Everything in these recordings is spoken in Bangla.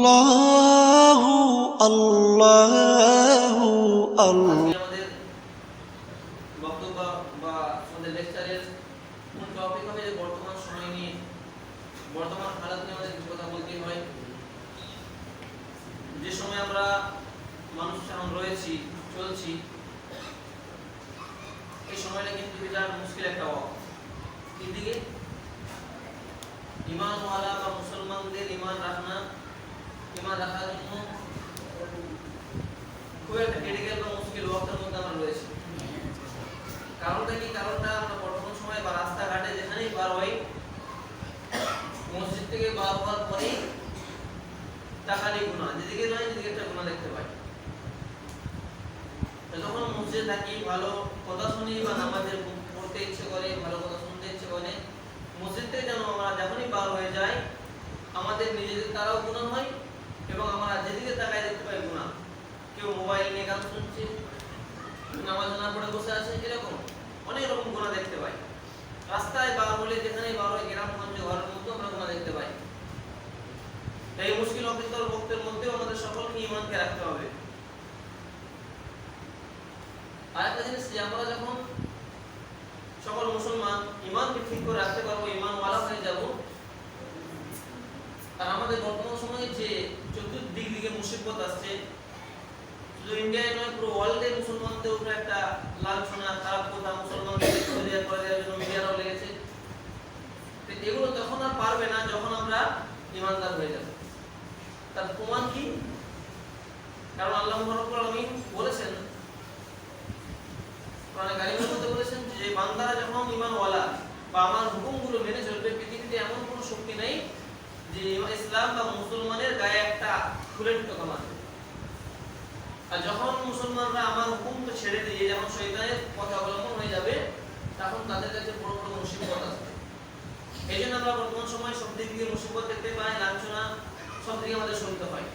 আল্লাহু আল্লাহু আল্লাহ। আমাদের বক্তব্য বা আমাদের লেকচারের মূল টপিক হবে যে বর্তমান সময় নিয়ে, বর্তমান হালাত নিয়ে আমাদের কিছু কথা বলতে হয়। যে সময় আমরা মানুষ এখন রয়েছি, চলছি, এই সময়টা কিন্তু বিরাট মুশকিল একটা ওয়াক্ত। এদিকে ইমানওয়ালা বা মুসলমানদের ইমান রাখার জন্য খুব একটা ক্রিটিক্যাল বা মুশকিল ওয়াক্তের মধ্যে আমরা রয়েছি। কারণটা কি? কারণটা আমরা বর্তমান সময় বা রাস্তাঘাটে যেখানেই বার হই, মসজিদ থেকে বার হওয়ার পরেই টাকারই গুনাহ, যেদিকে নয় যেদিকে একটা গুনাহ দেখতে পাই। যখন মসজিদে থাকি, ভালো কথা শুনি বা নামাজের পড়তে ইচ্ছে করে, ভালো কথা শুনতে ইচ্ছে করে, মসজিদ থেকে যেন আমরা যখনই বার হয়ে যাই আমাদের নিজেদের তারাও গুনাহ হয় এবং আমরা যেদিকে তাকাই দেখতে পাই গুনাহ। কেউ মোবাইল নিয়ে গান শুনছে, নামাজ না পড়ে বসে আছে, এরকম অনেক রকম গুনাহ দেখতে পাই। রাস্তায় বার হলে যেখানেই বার হয়, গ্রামগঞ্জে ঘরের মধ্যে আমরা গুনাহ দেখতে পাই। এই মুশকিল অবস্থার বক্তের মধ্যেও আমাদের সকলকে ঈমানকে রাখতে হবে। আরেকটা জিনিস, যে আমরা যখন সকল মুসলমান ঈমানকে ঠিক করে রাখতে পারবো, ঈমানওয়ালা হয়ে যাব, আর আমাদের বর্তমান সময়ে যে চতুর্দিক দিকে মুসিবত আসছে, শুধু ইন্ডিয়ায় নয় পুরো ওয়ার্ল্ডে মুসলমানদের উপরে একটা লাঞ্ছনা, খারাপ কথা, মুসলমানদের করে দেওয়ার জন্য মিডিয়ারাও লেগেছে। তো এগুলো তখন আর পারবে না যখন আমরা ঈমানদার হয়ে যাব। তার প্রমাণ কি? কারণ আল্লাহ রাব্বুল আলামিন বলেছেন, কোরআনে কারীমের মধ্যে বলেছেন যে বান্দারা যখন ঈমানওয়ালা বা আমার হুকুমগুলো মেনে চলবে, পৃথিবীতে এমন কোনো শক্তি নেই যে ইসলাম বা মুসলমানের গায়ে একটা ফুলের টোকা মারবে। আর যখন মুসলমানরা আমার হুকুমকে ছেড়ে দিয়ে যখন শয়তানের পথে অবলম্বন হয়ে যাবে, তখন তাদের কাছে বড় বড় মুসিবত আসবে। এই জন্য আমরা বর্তমান সময় সব দিক দিয়ে মুসিবত দেখতে পাই, লাঞ্ছনা সব দিকে আমাদের শুনতে হয়।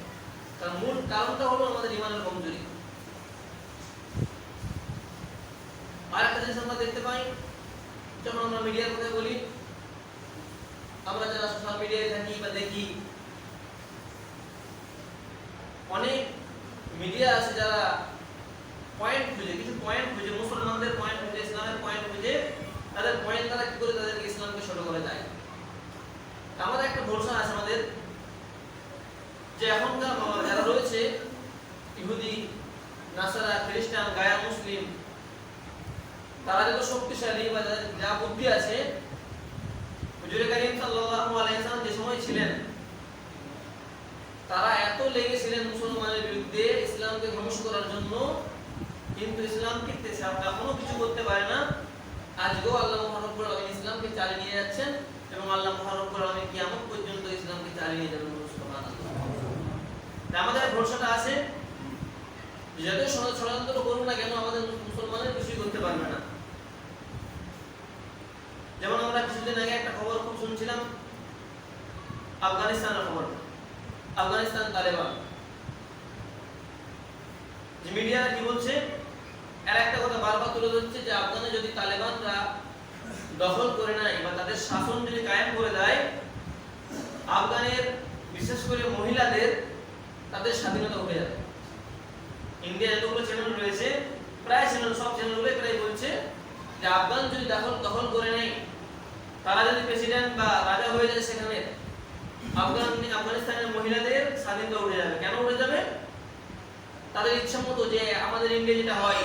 তার মূল কারণটা হলো আমাদের ঈমানের কমজোরি। আর একটা জিনিস আমরা দেখতে পাই, যখন আমরা মিডিয়ার কথা বলি, আমরা যারা সোশ্যাল মিডিয়ায় থাকি বা দেখি, অনেক মিডিয়া আছে যারা পয়েন্ট খুঁজে, কিছু পয়েন্ট খুঁজে, মুসলমানদের পয়েন্ট খুঁজে, ইসলামের পয়েন্ট খুঁজে, তাদের পয়েন্ট তারা কি করে তাদেরকে ইসলামকে ছোট করে দেয়। আমাদের একটা ভরসা আছে আমাদের, যে এখনকার যারা রয়েছে ইহুদি, নাসারা, খ্রিস্টান, গায়া মুসলিম, তারা যত শক্তিশালী বা যা বুদ্ধি আছে, হুজুর কারীম সাল্লাল্লাহু আলাইহি ওয়াসাল্লাম যে সময় ছিলেন, তারা এত লেগেছিলেন মুসলমানের বিরুদ্ধে, ইসলামকে ধ্বংস করার জন্য, কিন্তু ইসলামকে এখনো কিছু করতে পারে না। আজকেও আল্লাহ রাব্বুল আলামিন ইসলামকে চালিয়ে নিয়ে যাচ্ছেন এবং আল্লাহ রাব্বুল আলামিন কিয়ামত পর্যন্ত ইসলামকে চালিয়ে নিয়ে যাবেন। সুবহানাল্লাহ। তাই আমাদের ভরসাটা আছে, যত ষড়যন্ত্র করুন না কেন, আমাদের মুসলমানের কিছুই করতে পারবে না। যেমন আমরা কিছুদিন আগে একটা খবর খুব শুনছিলাম, আফগানিস্তানের খবর, আফগানিস্তান তালেবান। যে মিডিয়ারা কি বলছে, এর একটা কথা বারবার তুলে ধরছে যে আফগানে যদি তালেবানরা দখল করে নেয় বা তাদের শাসন যদি কায়েম করে দেয়, আফগানের বিশেষ করে মহিলাদের তাদের স্বাধীনতা উঠে যাবে। ইন্ডিয়া যতগুলো চ্যানেল রয়েছে, প্রায় চ্যানেল, সব চ্যানেলগুলো প্রায় বলছে যে আফগান যদি দখল করে নেয়, তারা যদি প্রেসিডেন্ট বা রাজা হয়ে যায়, সেখানে আফগানিস্তানের মহিলাদের স্বাধীনতা উঠে যাবে। কেন উঠে যাবে? তাদের ইচ্ছা মতো, যে আমাদের ইন্ডিয়া যেটা হয়,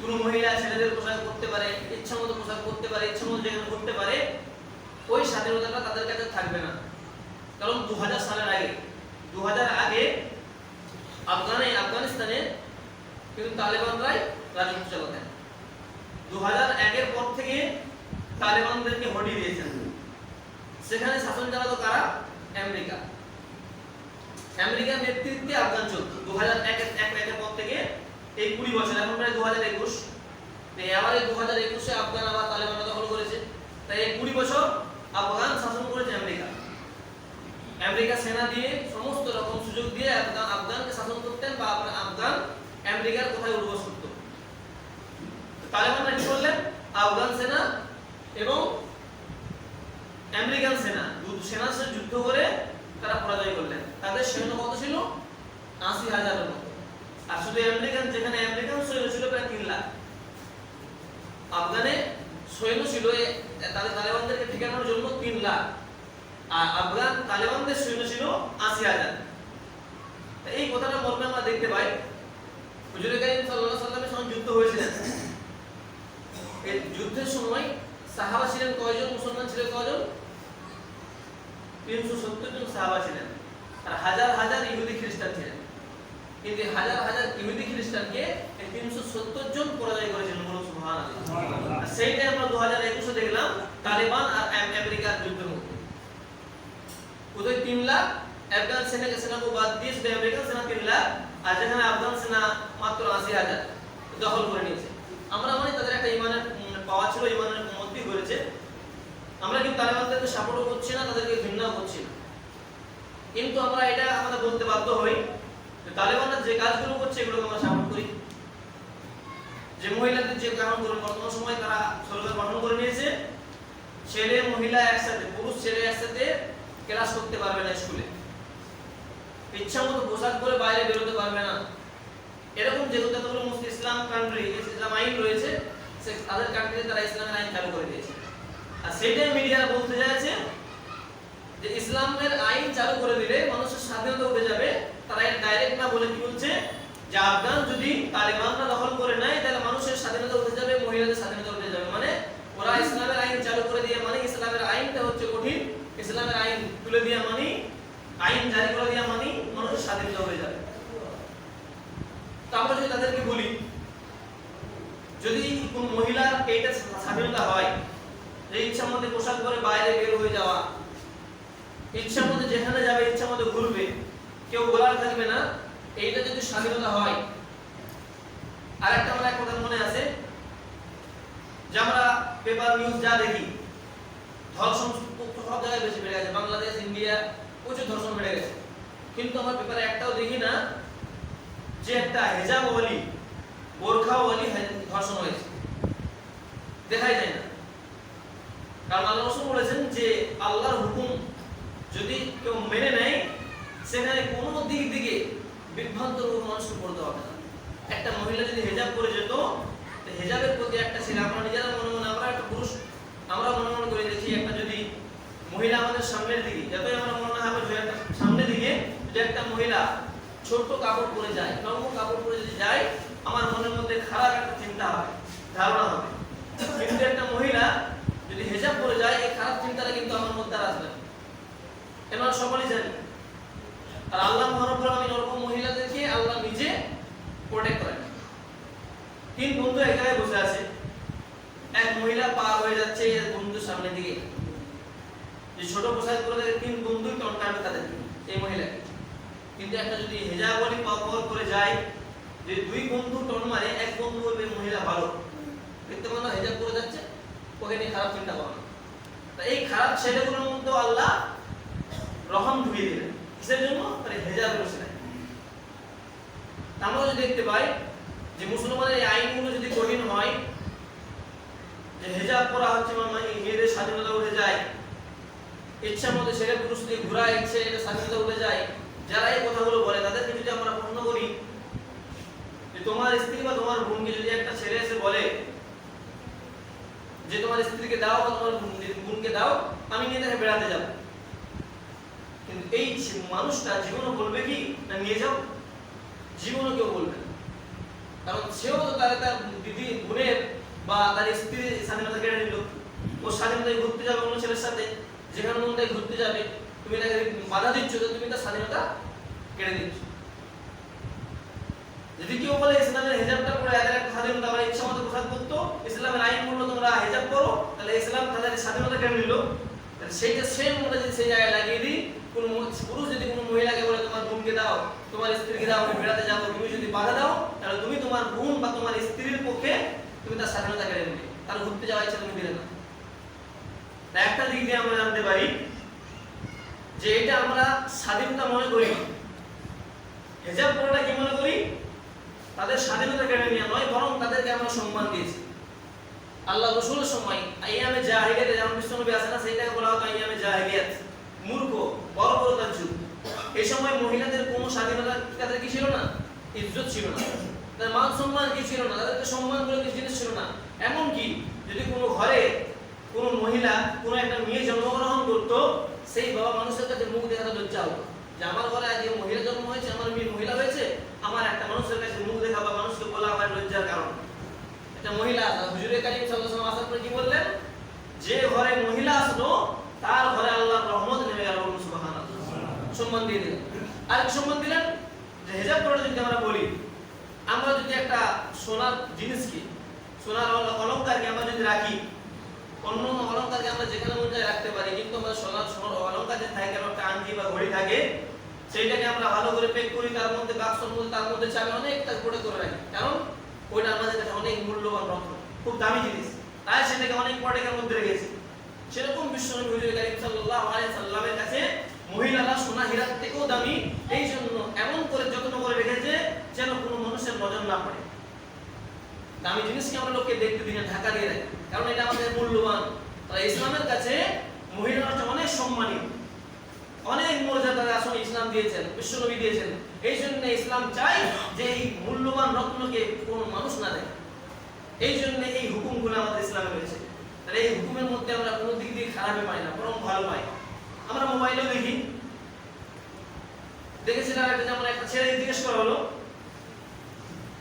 কোনো মহিলা ছেলেদের পোশাক করতে পারে, ইচ্ছা মতো পোশাক করতে পারে, ইচ্ছা মতো যেখানে করতে পারে, ওই স্বাধীনতাটা তাদের কাছে থাকবে না। কারণ 2000 সালের আগে, 2000 আগে আফগানিস্তানে কিন্তু তালেবানরাই রাজত্ব চালাতেন। 2001-এর পর থেকে তালেবানদেরকে হটিয়ে দিয়েছেন। সেখানে শাসন চালাতো কারা? আমেরিকা। আমেরিকার নেতৃত্বে আফগান চলত 2001-এর পর থেকে এই 20 বছর, এখন প্রায় 2021। আবার এই 2021-এ আফগান আবার তালেবানরা দখল করেছে। তাই এই 20 বছর আফগান শাসন করেছে আমেরিকা। আমেরিকা সেনা দিয়ে সমস্ত রকম সুযোগ দিয়ে আফগানকে শাসন করতেন, বা আফগান আমেরিকার কোথায় উদ্বাস করত। তালেবানরা কি করলেন? আফগান সেনা এবং আমেরিকান সেনা, সেনার সাথে যুদ্ধ করে তারা পরাজয় করলেন। তাদের সৈন্য কত ছিল? ৮০,০০০-এর মতো। আর শুধু আমেরিকান, যেখানে আমেরিকান সৈন্য ছিল প্রায় ৩ লাখ। আফগানে সৈন্য ছিল তাদের তালেবানদেরকে ঠেকানোর জন্য ৩ লাখ, আর আফগান তালেবানদের সৈন্য ছিল ৮০,০০০। এই কথাটা মর্মে আমরা দেখতে পাই হুজুর কারীম সাল্লাল্লাহু আলাইহি ওয়াসাল্লামের সঙ্গে যুদ্ধ হয়েছিল। এই যুদ্ধের সময় সাহাবা ছিলেন কয়জন? মুসলমান ছিলেন কয়জন? ৩৭০ জন সাহাবা ছিলেন, আর হাজার হাজার ইহুদি খ্রিস্টান ছিলেন। কিন্তু হাজার হাজার ইহুদি খ্রিস্টানকে ৩৭০ জন পরাজয় করেছিলেন। বলুন সুবহানাল্লাহ। সেইটাই আমরা 2021-এ দেখলাম তালেবান আর আমেরিকার যুদ্ধের মধ্যে। ওদের ৩ লাখ, আফগান সেনাকে বাদ দিয়ে শুধু আমেরিকান সেনা ৩ লাখ, আর যেখানে আফগান সেনা মাত্র ৮০,০০০ দখল করে নিয়েছে। আমরা মানে তাদের একটা ইমানের পাওয়া ছিল, ইমানের মধ্যেই করেছে। আমরা কিন্তু তালেবানদেরকে সাপোর্টও করছি না, তাদেরকে ঘৃণাও করছি না, কিন্তু আমরা এটা আমাদের বলতে বাধ্য হই যে তালেবানরা যে কাজগুলো করছে এগুলোকে আমরা সাপোর্ট করি। যে মহিলাদের যে কারণ করে বর্তমান সময় তারা সরকার গঠন করে নিয়েছে, ছেলে মহিলা একসাথে, পুরুষ ছেলে একসাথে ক্লাস করতে পারবে না, স্কুলে ইচ্ছা মতো পোশাক পরে বাইরে বেরোতে পারবে না। এরকম যেগুলো ইসলাম কান্ট্রি, ইসলাম আইন রয়েছে, সে তাদের কান্ট্রিতে তারা ইসলামের আইন চালু করে দিয়েছে। আর সেটাই মিডিয়া বলতে যাচ্ছে যে ইসলামের আইন চালু করে দিলে মানুষের স্বাধীনতা উঠে যাবে। তারা এটা ডাইরেক্ট না বলে কি বলছে যে আফগান যদি তালেবানরা দখল করে নেয় তাহলে মানুষের স্বাধীনতা উঠে যাবে, মহিলাদের স্বাধীনতা উঠে যাবে। মানে ওরা ইসলামের আইন চালু করে দিয়ে মানে ইসলামের আইনটা হচ্ছে কঠিন, ইসলামের আইন তুলে দিয়ে মানে, আইন জারি করে দিয়ে মানে মানুষের স্বাধীনতা হয়ে যাবে। তো আমরা যদি তাদেরকে বলি যদি কোন মহিলার এইটা স্বাধীনতা হয় যে ইচ্ছা মতো পোশাক পরে বাইরে বের হয়ে যাওয়া, ইচ্ছা মতো যেখানে যাবে ইচ্ছা মতো ঘুরবে, কেউ বলার থাকবে না, এইটা যদি স্বাধীনতা হয়। আর একটা আমার এক কথা মনে আছে যে আমরা পেপার নিউজ যা দেখি, ধর্ষণ সব জায়গায় বেশি বেড়ে গেছে, বাংলাদেশ ইন্ডিয়া প্রচুর ধর্ষণ বেড়ে গেছে, কিন্তু আমার পেপারে একটাও দেখি না যে একটা হেজাব ওয়ালি, বোরখা ওয়ালি ধর্ষণ হয়েছে, দেখাই যায় না। কারণ আল্লাহ রাসূল বলেছেন যে আল্লাহর হুকুম যদি কেউ মেনে নেয় সেখানে কোনো দিক দিকে বিভ্রান্ত মানুষকে পড়তে হবে না। একটা মহিলা যদি হেজাব করে যেত, হেজাবের প্রতি একটা ছেলে, আমরা নিজেরা মনে মনে, আমরা একটা পুরুষ আমরা মনে মনে করে দেখি একটা যদি মহিলা আমাদের সামনের দিকে, যতই আমরা মনে হবে যে একটা সামনের দিকে যদি একটা মহিলা ছোট কাপড় পরে যায়, লম্বা কাপড় পরে যদি যায়, আমার মনের মধ্যে খারাপ একটা চিন্তা হবে, ধারণা হবে। কিন্তু একটা মহিলা যদি হেজাব পরে যায়, এই খারাপ চিন্তাটা কিন্তু আমার মধ্যে আসবে না, আমরা সকলেই জানি। আর আল্লাহ রাব্বুল আলামিন ওরকম মহিলাদেরকে আল্লাহ নিজে প্রোটেক্ট করেন। 3 বন্ধু এক জায়গায় বসে আছে, এক মহিলা পার হয়ে যাচ্ছে এর বন্ধুর সামনে দিকে, যে ছোট পোশাক পরে 3 বন্ধুই টনকাবে তাদের এই মহিলাকে। কিন্তু একটা যদি হেজাব ওয়ালি পাওয়ার করে যায়, যে 2 বন্ধু টন মারে, এক বন্ধু বলবে মহিলা ভালো, দেখতে মনে হয় হেজাব পরে যাচ্ছে, ওকে নিয়ে খারাপ চিন্তা করে না। তা এই খারাপ ছেলেগুলোর মধ্যে আল্লাহ রহম ঢুকিয়ে দিলেন, কিসের জন্য? মানে হেজাবের ওসিলায়। আমরা যদি দেখতে পাই যে মুসলমানের এই আইনগুলো যদি কঠিন হয়, যে হেজাব পরা হচ্ছে মানে মেয়েদের স্বাধীনতা উঠে যায়, ইচ্ছা মতো ছেলে পুরুষ দিয়ে ঘোরা ইচ্ছে এটা স্বাধীনতা উঠে যায়, যারা এই কথাগুলো বলে তাদেরকে যদি আমরা প্রশ্ন করি যে তোমার স্ত্রী বা তোমার বোনকে যদি একটা ছেলে এসে বলে যে তোমার স্ত্রীকে দাও বা তোমার বোনকে দাও, আমি নিয়ে তাকে বেড়াতে যাব, কিন্তু এই মানুষটা জীবনও বলবে কি না নিয়ে যাও? জীবনও কেউ বলবে না, কারণ সেও তো তার দিদি বোনের বা তার স্ত্রীর স্বাধীনতা কেড়ে নিল। ও স্বাধীনতায় ঘুরতে যাবে অন্য ছেলের সাথে, যেখানে মন তাই ঘুরতে যাবে, তুমি তাকে বাধা দিচ্ছ, তো তুমি তার স্বাধীনতা কেড়ে দিচ্ছ। যদি কেউ বলে ইসলামের হেজাবটা পরে এদের একটা স্বাধীনতা, আমরা ইচ্ছা মতো পোশাক করতো, ইসলামের আইন বললো তোমরা হেজাব করো, তাহলে ইসলাম তাদের স্বাধীনতা কেড়ে নিল, সেইটা সেম আমরা যদি সেই জায়গায় লাগিয়ে দিই, কোন পুরুষ যদি কোনো মহিলাকে বলে তোমার বোনকে দাও, তোমার স্ত্রীকে দাও, আমি বেড়াতে যাবো, তুমি যদি বাধা দাও, তাহলে তুমি তোমার বোন বা তোমার স্ত্রীর পক্ষে তুমি তার স্বাধীনতা কেড়ে নেবে, তার ঘুরতে যাওয়ার ইচ্ছা তুমি দিলে না। একটা দিক দিয়ে আমরা জানতে পারি যে এটা আমরা স্বাধীনতা মনে করি, হেজাব পরাটা কি মনে করি? তাদের স্বাধীনতা কেড়ে নেওয়া নয়, বরং তাদেরকে আমরা সম্মান দিয়েছি। আল্লাহ রাসূলের সময় আইয়ামে জাহিলিয়াতে যেমন বিশ্বনবী আছে না, সেইটাকে বলা হতো আইয়ামে জাহিলিয়াত, মূর্খ বর্বরতার যুগ। এই সময় মহিলাদের কোনো স্বাধীনতা তাদের কি ছিল না, ইজ্জত ছিল না, তাদের মান সম্মান কি ছিল না, তাদেরকে সম্মান বলে কিছু জিনিস ছিল না। এমনকি যদি কোনো ঘরে কোনো মহিলা কোনো একটা মেয়ে জন্মগ্রহণ করতো, সেই বাবা মানুষের কাছে মুখ দেখাতে লজ্জা হতো যে আমার ঘরে আজ মহিলা জন্ম হয়েছে, আমার মেয়ে মহিলা হয়েছে, আমার একটা মানুষের কাছে মুখ দেখা বা মানুষকে বলা আমার লজ্জার কারণ। একটা মহিলা হুজুরে কারীম সাল্লাল্লাহু আলাইহি ওয়াসাল্লাম আসার পরে কি বললেন, যে ঘরে মহিলা আসলো তার ঘরে আল্লাহর রহমত নেমে গেল, সুবহানাল্লাহ, সম্মান দিয়ে দিলেন। আর কি সম্মান দিলেন, যে হিজাব পরে যদি আমরা বলি, আমরা যদি একটা সোনার জিনিসকে, সোনার অলংকারকে আমরা যদি রাখি, অন্য অলংকারকে আমরা যেখানে মন চায় রাখতে পারি, কিন্তু আমরা সোনার অলংকার যে থাকে, একটা আংটি বা ঘড়ি থাকে, সেইটাকে আমরা ভালো করে প্যাক করি, তার মধ্যে বাক্সের মধ্যে তার মধ্যে চাবি অনেকটা করে রাখি, কারণ ওইটা আমাদের কাছে অনেক মূল্যবান রত্ন, খুব দামি জিনিস, তাই সেটাকে অনেক পটেকের মধ্যে রেখেছি। সেরকম বিশ্বনবী হুজুর কারীম সাল্লাল্লাহু আলাইহি সাল্লামের কাছে মহিলারা সোনা হীরার থেকেও দামি, এই জন্য এমন করে যত্ন করে রেখেছে যেন কোনো মানুষের নজর না পড়ে। দামি জিনিসকে আমরা লোককে দেখতে দিই না, ঢাকা দিয়ে রাখি, কারণ এটা আমাদের মূল্যবান। তাই ইসলামের কাছে মহিলারা হচ্ছে অনেক সম্মানীয়, অনেক মর্যাদার আসন ইসলাম দিয়েছেন, বিশ্বনবী দিয়েছেন। এই জন্য ইসলাম চাই যে এই মূল্যবান রত্নকে কোনো মানুষ না দেয়, এই জন্য এই হুকুমগুলো আমাদের ইসলামে রয়েছে। তাহলে এই হুকুমের মধ্যে আমরা কোনো দিক দিয়ে খারাপই পাই না, বরং ভালো পাই। আমরা মোবাইলেও দেখি, দেখেছিলাম যেমন একটা ছেলে জিজ্ঞেস করা হলো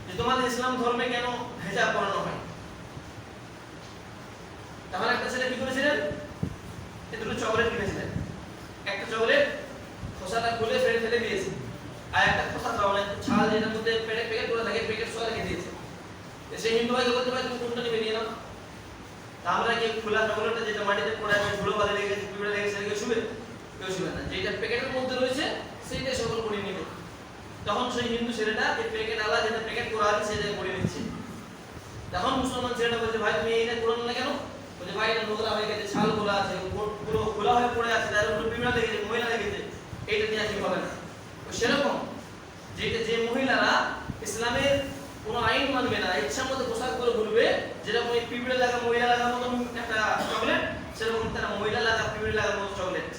যে তোমাদের ইসলাম ধর্মে কেন হিজাব পরানো হয়। তাহলে একটা ছেলে কি করেছিলেন, দুটো চকলেট কিনেছিলেন, একটা চকলেট খোসাটা খুলে ফেলে দিয়েছে, আর একটা খোসা মানে ছাল যেটার মধ্যে প্যাকেট করে থাকে, প্যাকেট সহ রেখে দিয়েছে। সেই হিন্দু ভাইকে বলতে পারে তুমি কোনটা নিবে নিয়ে নাও। আমরা কি খোলা চকলেটটা যেটা মাটিতে পড়ে আছে, ধুলো বালি লেগে গেছে, পিঁপড়ে লেগে গেছে, কেউ শুবে না, যেটা প্যাকেটের মধ্যে রয়েছে সেইটাই সকল করে নিবে। তখন সেই হিন্দু ছেলেটা এই প্যাকেট আলা যেটা প্যাকেট করা আছে সেটাই করে নিচ্ছে। তখন মুসলমান ছেলেটা বলছে ভাই তুমি এইটা করে না কেন, বলছে ভাই এটা নোংরা হয়ে গেছে, ছাল খোলা আছে, পুরো খোলা হয়ে পড়ে আছে, তার উপরে পিঁপড়া লেগেছে, ময়লা লেগেছে, এইটা নিয়ে আসি হবে না। তো সেরকম যে মহিলারা ইসলামের কোনো আইন মানবে না, ইচ্ছা মতো পোশাক করে ঘুরবে, যেরকম এই পিঁপড়ে লাগা মহিলা লাগার মতো একটা চকলেট, সেরকম তারা মহিলা লাগা পিঁপড়ে লাগার মতো চকলেট।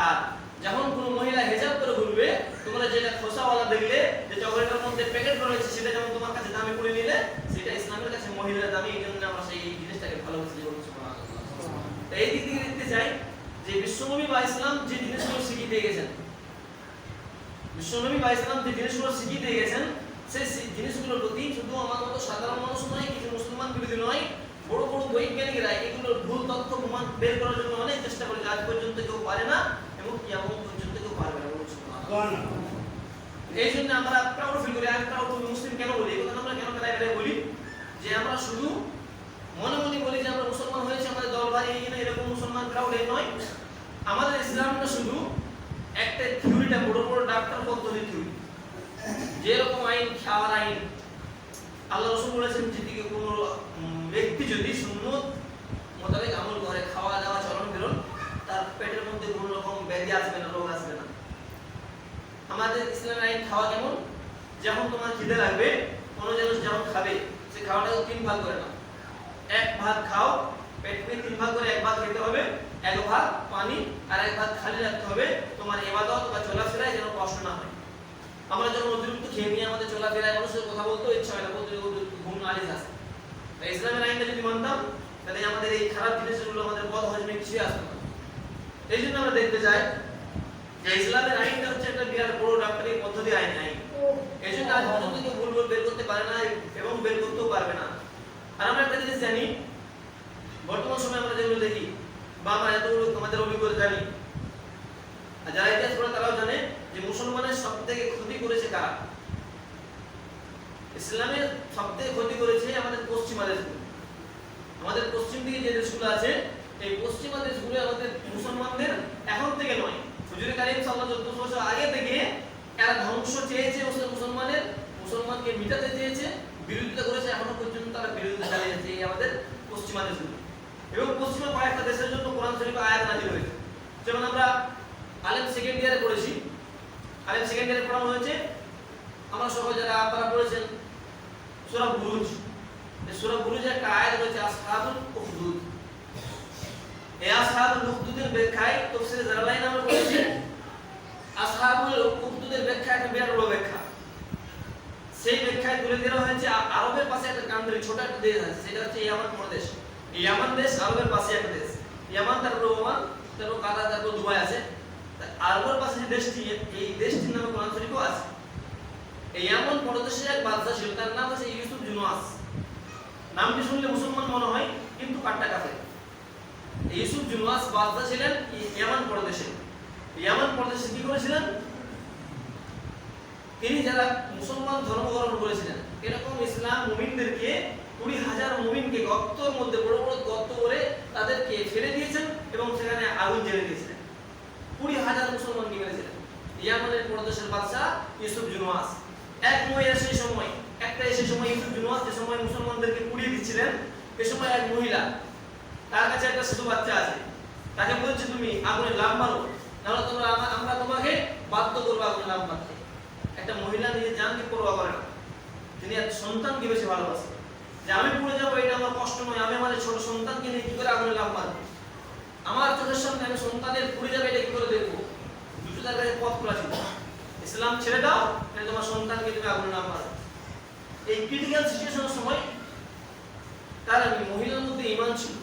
আর যখন কোনো মহিলা হিজাব করে ঘুরবে, তোমরা যেটা খোসাওয়ালা দেখলে যে চকলেটের মধ্যে প্যাকেট রয়েছে, সেটা যেমন তোমার কাছে দামি করে নিলে, সেটা ইসলামের কাছে মহিলার দামি, এই জন্য আমরা সেই জিনিসটাকে ভালোবাসি। তো এই দিক থেকে দেখতে চাই যে বিশ্বনবী বা ইসলাম যে জিনিসগুলো শিখিয়ে দিয়ে গেছেন, বিশ্বনবী বা ইসলাম যে জিনিসগুলো শিখিয়ে দিয়ে গেছেন, সেই জিনিসগুলোর প্রতি শুধু আমার মতো সাধারণ মানুষ নয়, কিছু মুসলমান বিরোধী নয়, বড় বড় বৈজ্ঞানিকরা এগুলোর ভুল তথ্য প্রমাণ বের করার জন্য অনেক চেষ্টা করে, আজ পর্যন্ত কেউ পারে না এবং কিয়ামত পর্যন্ত কেউ পারবে না। এই জন্য আমরা প্রাউড ফিল করি, আমি প্রাউড মুসলিম কেন বলি, এই কথা আমরা কেন প্রায় বলি, যে আমরা শুধু মনে মনে বলি যে আমরা মুসলমান হয়েছি, আমাদের দল ভাই এই না, এরকম মুসলমান প্রাউড এই নয়। আমাদের ইসলামটা শুধু একটা থিওরিটা, বড় বড় ডাক্তার পদ্ধতি থিওরি, যেরকম আইন, খাওয়ার আইন, আল্লাহ রাসূল বলেছেন যেদিকে কোনো ব্যক্তি যদি সুন্নত মোতাবেক আমল করে, খাওয়া দাওয়া চলন ফেরন, তার পেটের মধ্যে কোনো রকম ব্যাধি আসবে না, রোগ আসবে না। আমাদের ইসলামের আইন খাওয়া কেমন, যখন তোমার খিদে লাগবে, কোনো জিনিস যখন খাবে, সে খাওয়াটাকে 3 ভাগ করে নাও। এক ভাগ খাও, পেটকে 3 ভাগ করে, এক ভাগ খেতে হবে, এক ভাগ পানি, আর এক ভাগ খালি রাখতে হবে, তোমার ইবাদত বা চলাফেরায় যেন কষ্ট না হয়। আমরা যখন অতিরিক্ত খেয়ে নিয়ে আমাদের চলাফেরায় মানুষের কথা বলতে ইচ্ছা হয় না, বলতে ঘুম নালিশ আসে। তাই ইসলামের আইনটা যদি মানতাম, তাহলে আমাদের এই খারাপ জিনিসগুলো, আমাদের বদ হজমে কিছুই আসতো না। এই জন্য আমরা দেখতে চাই যে ইসলামের আইনটা হচ্ছে একটা বিরাট বড় ডাক্তারি পদ্ধতি আইন। এই জন্য আজ পর্যন্ত কেউ ভুল বের করতে পারে না এবং বের করতেও পারবে না। আর আমরা একটা জিনিস জানি, বর্তমান সময়ে আমরা যেগুলো দেখি বা আমরা এতগুলো আমাদের অভিজ্ঞতা জানি, আর যারা ইতিহাস পড়ে তারাও জানে যে মুসলমানের সব থেকে ক্ষতি করেছে কারা। ইসলামের সব থেকে ক্ষতি করেছে আমাদের পশ্চিমা দেশগুলো। আমাদের পশ্চিম দিকে যে দেশগুলো আছে, এই পশ্চিমা দেশগুলো আমাদের মুসলমানদের এখন থেকে নয়, হুজুর কারীম সাল্লাল্লাহু আলাইহি ওয়াসাল্লাম বছর আগে থেকে এরা ধ্বংস চেয়েছে, মুসলমানকে মিটাতে চেয়েছে, বিরোধিতা করেছে, এখনো পর্যন্ত তারা বিরোধিতা চালিয়ে যাচ্ছে এই আমাদের পশ্চিমা দেশগুলো। এবং পশ্চিমা কয়েকটা দেশের জন্য কোরআন শরীফে আয়াত নাযিল হয়েছে। যেমন আমরা আলেম সেকেন্ড ইয়ারে পড়েছি, আলেম সেকেন্ড ইয়ারে পড়ানো হয়েছে, আমরা সবাই যারা আপনারা পড়েছেন সূরা বুরুজ, এই সূরা বুরুজে একটা আয়াত রয়েছে আসহাবুল উখদুদ। এই আসহাবুল উখদুদের ব্যাখ্যায় তাফসীরে জালালাইন আমরা পড়েছি আসহাবুল উখদুদের ব্যাখ্যা একটা বিরাট বড় ব্যাখ্যা। সেই ব্যাখ্যায় তুলে দেওয়া হয়েছে আরবের পাশে একটা কান্ট্রি, ছোট একটা দেশ আছে, সেটা হচ্ছে ইয়ামান প্রদেশ। ইয়ামান দেশ আরবের পাশে একটা দেশ। ইয়ামান, তারপর ওমান, তারপর কাতার, তারপর দুবাই আছে। আরবের পাশে যে দেশটি, এই দেশটির নামে কোরআন শরীফও আছে। এই ইয়ামান প্রদেশের এক বাদশা ছিল, তার নাম হচ্ছে ইউসুফ জুনওয়াস। নামটি শুনলে মুসলমান মনে হয়, কিন্তু কাট্টা কাফের। ইউসুফ জুনওয়াস বাদশা ছিলেন ইয়ামান প্রদেশে। ইয়ামান প্রদেশে কি করেছিলেন? তিনি যারা মুসলমান ধর্ম গ্রহণ করেছিলেন, এরকম ইসলাম মুমিনদেরকে 20,000 মুমিনকে গর্তের মধ্যে বড় বড় গর্ত করে তাদেরকে ফেলে দিয়েছেন এবং সেখানে আগুন জ্বেলে দিয়েছিলেন। 20,000 মুসলমানকে মেরেছিলেন ইয়ামানের প্রদেশের বাদশা ইউসুফ জুনওয়াস। এক মহিলা সেই সময়, সেই সময় ইউসুফ জুনওয়াস যে সময় মুসলমানদেরকে পুড়িয়ে দিচ্ছিলেন, এই সময় এক মহিলা, তার কাছে একটা শিশু বাচ্চা আছে, তাকে বলছে তুমি আগুনে লাফ মারো, নাহলে আমরা তোমাকে বাধ্য করবো আগুনে লাফ মারতে। একটা মহিলা নিজের জানকে পরোয়া করে না, তিনি এক সন্তানকে বেশি ভালোবাসেন, যে আমি পুড়ে যাবো এটা আমার কষ্ট নয়, আমি আমার ছোট সন্তানকে নিয়ে কি করে আগুনে লাফ মারবো, আমার চোখের সামনে আমি সন্তানের পুড়ে যাবে এটা কি করে দেখবো। দুটো তার কাছে পথ খোলা ছিল, ইসলাম ছেড়ে দাও নাহলে তোমার সন্তানকে তুমি আগুনে লাফ মারো। এই ক্রিটিক্যাল সিচুয়েশনের সময় তার মহিলার মধ্যে ঈমান ছিল,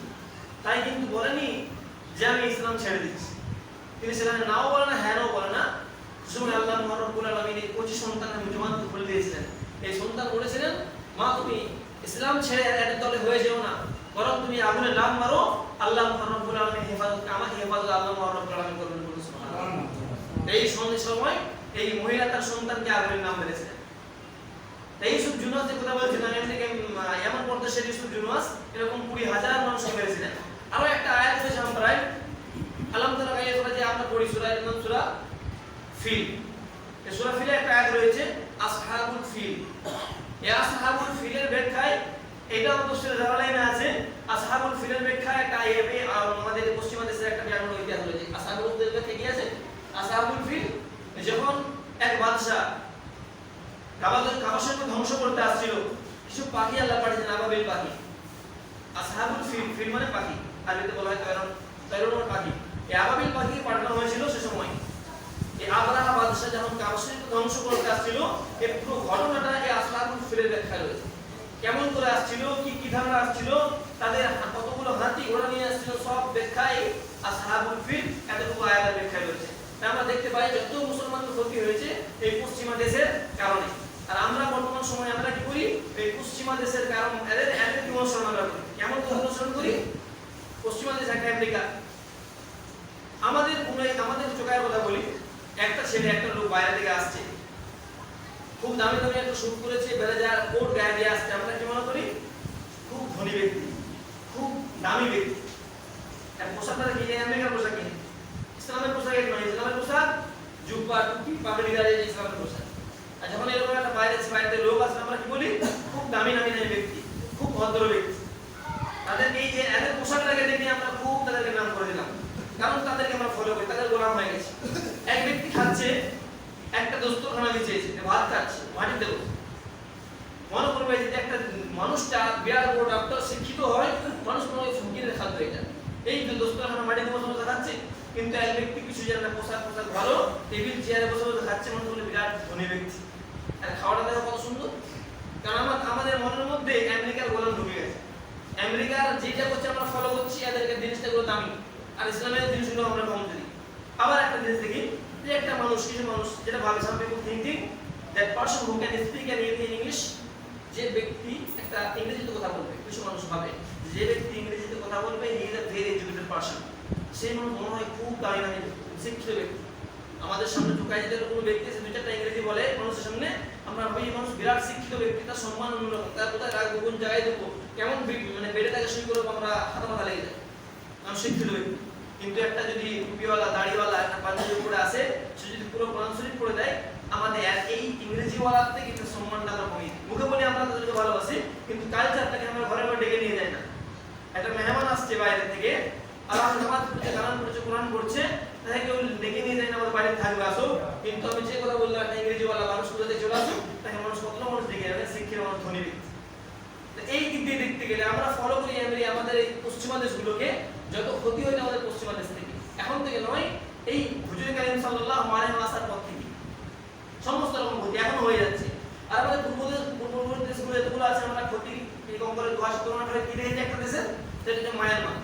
তাই কিন্তু বলেনি যে আমি ইসলাম ছেড়ে দিচ্ছি। তিনি সেখানে নাও বলে না, হ্যাঁও বলে না। সুবহান আল্লাহ রাব্বুল আলামিন এই 25 সন্তান মুসলমানকে বলে দিয়েছিলেন। এই সন্তান বলেছিলেন, মা তুমি ইসলাম ছেড়ে এর দলে হয়ে যেও না, বরং তুমি আগুনে লাফ মারো, আল্লাহ রাব্বুল আলামিন হেফাজত, আমাকে হেফাজত আল্লাহ রাব্বুল আলামিন করবেন। বলুন সুবহানাল্লাহ। এই সময় এই মহিলা তার সন্তানকে আগুনে নাম মেরেছিলেন। তাই ইউসুফ জুনওয়াস যে কথা বলছেন, ইয়ামান প্রদেশের ইউসুফ জুনওয়াস এরকম 20,000 মানুষকে মেরেছিলেন। আরো একটা আয়াত রয়েছে আমরা আলাম তারা গায়ে যে আমরা পড়ি সূরা, এর নাম সূরা ফিল। এই সূরা ফিলে একটা আয়াত রয়েছে আসহাবুল ফিল। এই আসহাবুল ফিলের ব্যাখ্যায় এটা তফসিরে জালালাইনে আছে। আসহাবুল ফিলের ব্যাখ্যায় একটা আমাদের পশ্চিমা দেশের একটা বিরাট ইতিহাস রয়েছে। আসহাবুল ফিলের ব্যাখ্যা কি আছে? আসহাবুল ফিল যখন এক বাদশা কাবা শরীফকে ধ্বংস করতে আসছিল, কিছু পাখি আল্লাহ পাঠিয়েছেন, আবাবিল পাখি। আসহাবুল ফিল, ফিল মানে পাখি, আরবিতে বলা হয় তয়রুন পাখি। এই আবাবিল পাখি পাঠানো হয়েছিল সে সময়। এই আবরাহা বাদশা যখন কাবা শরীফকে ধ্বংস করতে আসছিল, এই পুরো ঘটনাটা এই আসহাবুল ফিলের ব্যাখ্যায় রয়েছে। কেমন করে আসছিল, কি কি ধারণা আসছিল, তাদের কতগুলো হাতি ঘোড়া নিয়ে আসছিল, সব ব্যাখ্যায় আসহাবুল ফিল এতটুকু আয়াতের ব্যাখ্যায় রয়েছে। আমরা দেখতে পাই যত মুসলমানদের ক্ষতি হয়েছে এই পশ্চিমা দেশের কারণে। আর আমরা বর্তমান সময়ে আমরা কি করি, এই পশ্চিমা দেশের কারণ এদের কি অনুসরণ আমরা করি, কেমন অনুসরণ করি? পশ্চিমা দেশ একটা আমেরিকা। আমাদের চোখের কথা বলি, একটা ছেলে, একটা লোক বাইরে থেকে আসছে, খুব দামি দামি একটা শুট করেছে, ব্লেজার কোট গায়ে দিয়ে আসছে, আমরা কি মনে করি? খুব ধনী ব্যক্তি, খুব দামি ব্যক্তি। আর পোশাকটা কি আমেরিকার পোশাক কিনে, ইসলামের পোশাক এক নয়। ইসলামের পোশাক জুব্বা, টুপি, পাগড়ি গায়ে ইসলামের পোশাক। আর যখন এরকম একটা বাইরে লোক আসে, আমরা কি বলি? খুব দামি ব্যক্তি, খুব ভদ্র ব্যক্তি। তাদেরকে এই যে এদের পোশাকটাকে দেখে আমরা খুব তাদেরকে নাম করে দিলাম, কারণ তাদেরকে আমরা ফলো করি, তাদের গোলাম হয়ে গেছি। এক ব্যক্তি খাচ্ছে, একটা দস্তরখানা বিছিয়েছে, ভাত খাচ্ছে মাটিতে বসে। মনে করবে যে একটা মানুষটা বিরাট বড় ডক্টর, শিক্ষিত হয়, মানুষ মনে হয় ফকিরের খাদ্য এটা। এই যে দস্তরখানা মাটিতে বসে বসে খাচ্ছে, কিন্তু এক ব্যক্তি কিছু জানে না, পোশাক ভালো, টেবিল চেয়ারে বসে বসে খাচ্ছে, মানুষ বলে বিরাট ধনী ব্যক্তি। আর খাওয়াটা দেখো কত সুন্দর। কারণ আমাদের মনের মধ্যে আমেরিকার গোলাম ঢুকে গেছে। আমেরিকার যেটা করছে আমরা ফলো করছি, এদেরকে জিনিসটা গুলো দামি, আর ইসলামের জিনিসগুলো আমরা কম দিই। আবার একটা জিনিস দেখি যে একটা কিছু মানুষ যেটা ভাবে, some people thinking that person who can speak and read in English, যে ব্যক্তি একটা ইংরেজিতে কথা বলবে, কিছু মানুষ ভাবে যে ব্যক্তি ইংরেজিতে কথা বলবে he is a very educated person, সেই মানুষ মনে হয় খুব দামি শিক্ষিত ব্যক্তি। আমাদের সামনে ঢুকাই যদি কোনো ব্যক্তি এসে দুই চারটা ইংরেজি বলে মানুষের সামনে, আমরা ভাবি এই মানুষ বিরাট শিক্ষিত ব্যক্তি, তার সম্মান অন্যরকম, তার কোথায় রাখবো, কোন জায়গায় দেবো, কেমন বেডে তাকে সই করবো, আমরা হাতে মাথা লেগে যায়, কারণ শিক্ষিত ব্যক্তি। কিন্তু একটা যদি টুপিওয়ালা, দাড়িওয়ালা, একটা পাঞ্জাবি পরে আসে, সে যদি পুরো কোরআন শরীফ পড়ে দেয়, আমাদের এই ইংরেজিওয়ালার থেকে কিন্তু সম্মানটা আমরা কমিয়ে দিই। মুখে বলি আমরা তাদেরকে ভালোবাসি, কিন্তু কালচারটাকে আমরা ঘরে ঘরে ডেকে নিয়ে যাই না। একটা মেহমান আসছে বাইরে থেকে, আল্লাহ নামাজ পড়ছে, কালাম পড়ছে, কোরআন পড়ছে, তাকে কেউ ডেকে নিয়ে যায় না আমাদের বাড়িতে থাকবে আসো। কিন্তু আমি যে কথা বললাম, একটা ইংরেজিওয়ালা মানুষ কোথাতে চলে আসো, তাকে মানুষ কত মানুষ ডেকে যাবে, শিক্ষিত মানুষ, ধনী ব্যক্তি। এই দিক দিয়ে দেখতে গেলে আমরা ফলো করি আমাদের এই পশ্চিমা দেশগুলোকে, যত ক্ষতি হয়েছে আমাদের পশ্চিমা দেশ থেকে, এখন থেকে নয়, এই হুজুর কারীম সাল্লাল্লাহু আলাইহি ওয়াসাল্লাম দেশগুলো এতগুলো আছে আমরা ক্ষতি কম করে 2017 কি দেখেছি একটা দেশে, সেটা হচ্ছে মায়ানমার।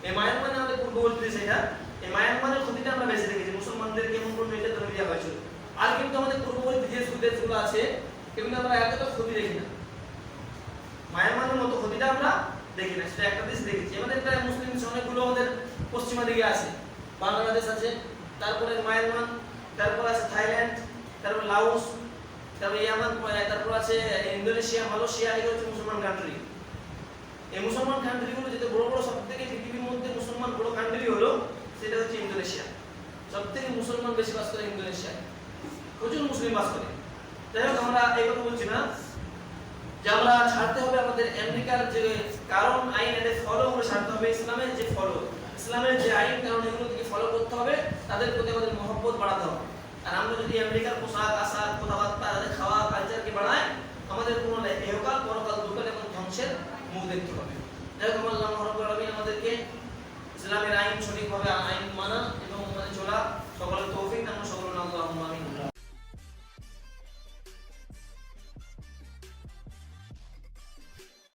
এই মায়ানমার আমাদের পূর্ববর্তী দেশ এটা, এই মায়ানমারের ক্ষতিটা আমরা বেশি দেখেছি, মুসলমানদের কেমন করে নির্যাতন দেওয়া হয়েছিল। আর কিন্তু আমাদের পূর্ববর্তী যে দেশগুলো আছে এগুলো আমরা এতটা ক্ষতি দেখি না, মায়ানমারের মতো ক্ষতিটা আমরা দেখি না, সেটা একটা দেশ দেখেছি। আমাদের প্রায় মুসলিম দেশ অনেকগুলো আমাদের পশ্চিমা দিকে আছে, বাংলাদেশ আছে, তারপরে মায়ানমার, তারপর আছে থাইল্যান্ড, তারপর লাওস, তারপর ইয়ামান, তারপর আছে ইন্দোনেশিয়া, মালয়েশিয়া, এগুলো হচ্ছে মুসলমান কান্ট্রি। এই মুসলমান কান্ট্রিগুলো যেটা বড় বড় সবথেকে পৃথিবীর মধ্যে মুসলমান বড় কান্ট্রি হলো সেটা হচ্ছে ইন্দোনেশিয়া। সবথেকে মুসলমান বেশি বাস করে ইন্দোনেশিয়ায়, প্রচুর মুসলিম বাস করে। যাই হোক, আমরা এই কথা বলছি না যে আমরা ছাড়তে হবে আমাদের আমেরিকার যে কারণ আইন এদের ফলো করে ছাড়তে হবে, ইসলামের যে ফলো, ইসলামের যে আইন কারণ এগুলো থেকে ফলো করতে হবে, তাদের প্রতি আমাদের মহব্বত বাড়াতে হবে। আর আমরা যদি আমেরিকার পোশাক আশাক কথাবার্তা তাদের খাওয়া কালচারকে বাড়াই, আমাদের কোনো ইহকাল পরকাল দুকাল এবং ধ্বংসের মুখ দেখতে হবে। যাই হোক, আল্লাহ রাব্বুল আলামিন আমাদেরকে ইসলামের আইন সঠিকভাবে আইন মানা এবং মানে চলা সকলের তৌফিক দান করুন, আল্লাহুম্মা আমিন।